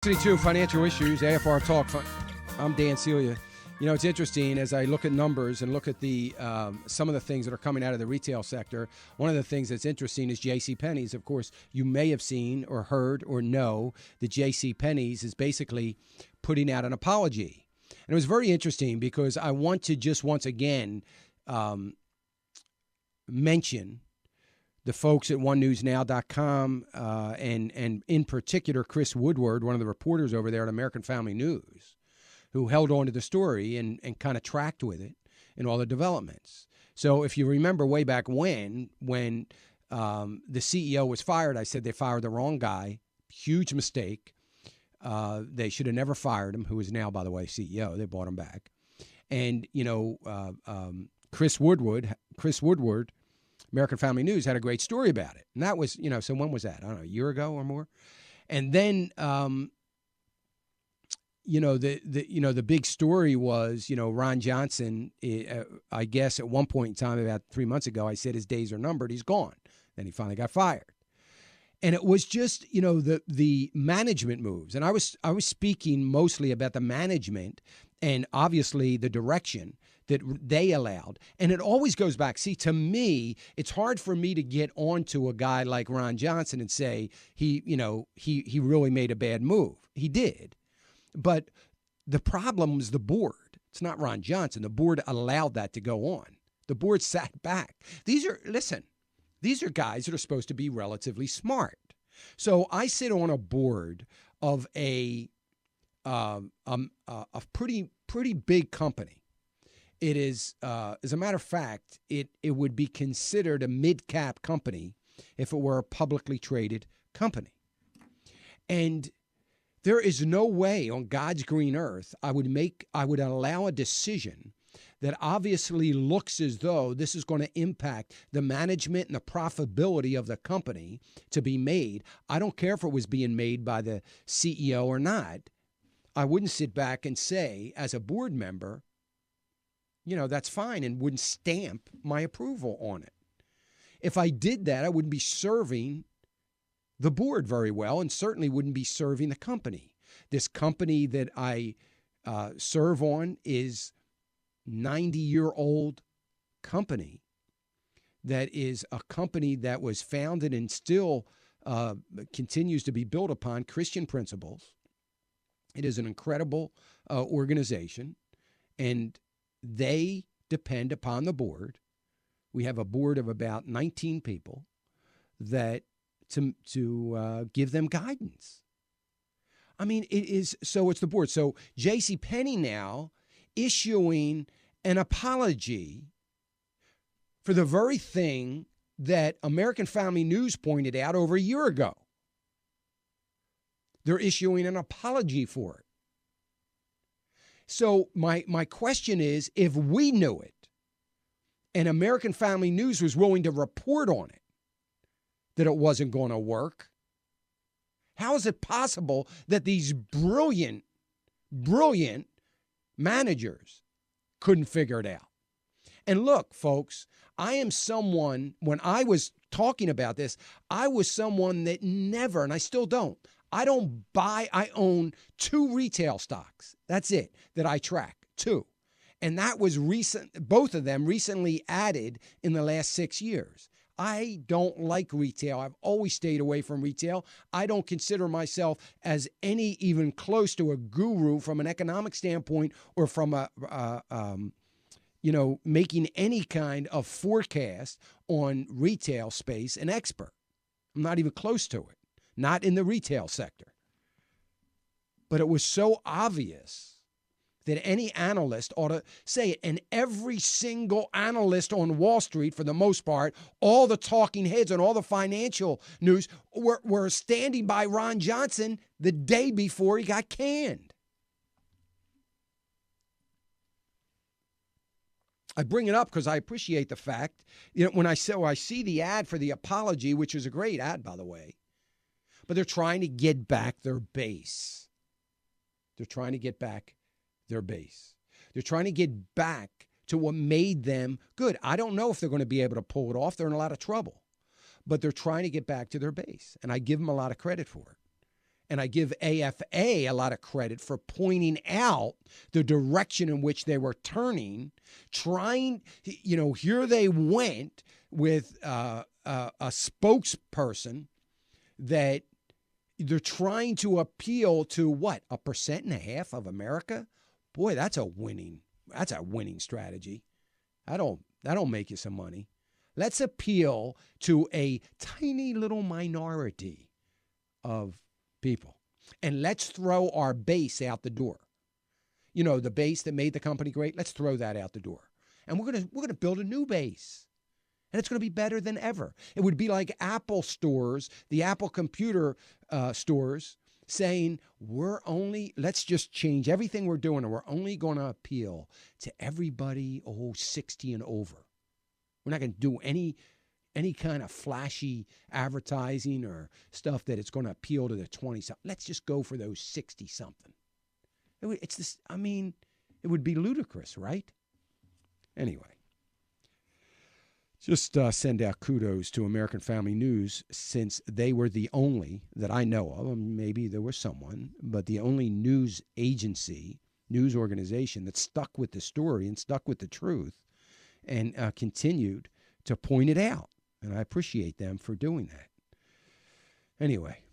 To Financial Issues, AFR Talk. I'm Dan Celia. You know, it's interesting as I look at numbers and look at the some of the things that are coming out of the retail sector. One of the things that's interesting is J.C. Penney's. Of course, you may have seen or heard or know that J.C. Penney's is basically putting out an apology. And it was very interesting because I want to just once again mention the folks at onenewsnow.com and in particular Chris Woodward, one of the reporters over there at American Family News, who held on to the story and kind of tracked with it and all the developments. So if you remember way back when the CEO was fired, I said they fired the wrong guy. Huge mistake. They should have never fired him, who is now, by the way, CEO. They bought him back. And, you know, Chris Woodward, American Family News, had a great story about it. And that was, you know, so when was that? I don't know, a year ago or more. And then, you know, the big story was, you know, Ron Johnson, I guess at one point in time, about 3 months ago, I said his days are numbered. He's gone. Then he finally got fired. And it was just, you know, the management moves. And I was speaking mostly about the management and obviously the direction that they allowed. And it always goes back. See, to me, it's hard for me to get onto a guy like Ron Johnson and say he really made a bad move. He did. But the problem was the board. It's not Ron Johnson. The board allowed that to go on. The board sat back. These are guys that are supposed to be relatively smart. So I sit on a board of a pretty big company. It is, as a matter of fact, it would be considered a mid-cap company if it were a publicly traded company. And there is no way on God's green earth I would allow a decision that obviously looks as though this is going to impact the management and the profitability of the company to be made. I don't care if it was being made by the CEO or not. I wouldn't sit back and say, as a board member, you know, that's fine, and wouldn't stamp my approval on it. If I did that, I wouldn't be serving the board very well and certainly wouldn't be serving the company. This company that I serve on is 90-year-old company that is a company that was founded and still continues to be built upon Christian principles. It is an incredible organization, and they depend upon the board. We have a board of about 19 people that to give them guidance. I mean, it's the board. So J.C. Penney now issuing an apology for the very thing that American Family News pointed out over a year ago. They're issuing an apology for it. So my question is, if we knew it and American Family News was willing to report on it, that it wasn't going to work, how is it possible that these brilliant managers couldn't figure it out? And look, folks, I am someone, when I was talking about this, I was someone that never, and I still don't, I own 2 retail stocks. That's it, that I track, 2. And that was recent, both of them recently added in the last 6 years. I don't like retail. I've always stayed away from retail. I don't consider myself as any even close to a guru from an economic standpoint or from making any kind of forecast on retail space, an expert. I'm not even close to it. Not in the retail sector. But it was so obvious that any analyst ought to say it. And every single analyst on Wall Street, for the most part, all the talking heads and all the financial news were standing by Ron Johnson the day before he got canned. I bring it up because I appreciate the fact, when I see the ad for the apology, which is a great ad, by the way, but they're trying to get back their base. They're trying to get back their base. They're trying to get back to what made them good. I don't know if they're going to be able to pull it off. They're in a lot of trouble. But they're trying to get back to their base. And I give them a lot of credit for it. And I give AFA a lot of credit for pointing out the direction in which they were turning, trying, here they went with a spokesperson that they're trying to appeal to what, 1.5% of America? Boy, that's a winning strategy. That'll make you some money. Let's appeal to a tiny little minority of people, and let's throw our base out the door. The base that made the company great, let's throw that out the door. And we're gonna build a new base. And it's going to be better than ever. It would be like Apple stores, the Apple computer stores, saying, let's just change everything we're doing, and we're only going to appeal to everybody 60 and over. We're not going to do any kind of flashy advertising or stuff that it's going to appeal to the 20-something. Let's just go for those 60-something. It would be ludicrous, right? Anyway. Just send out kudos to American Family News, since they were the only that I know of, maybe there was someone, but the only news agency, news organization that stuck with the story and stuck with the truth and continued to point it out. And I appreciate them for doing that. Anyway,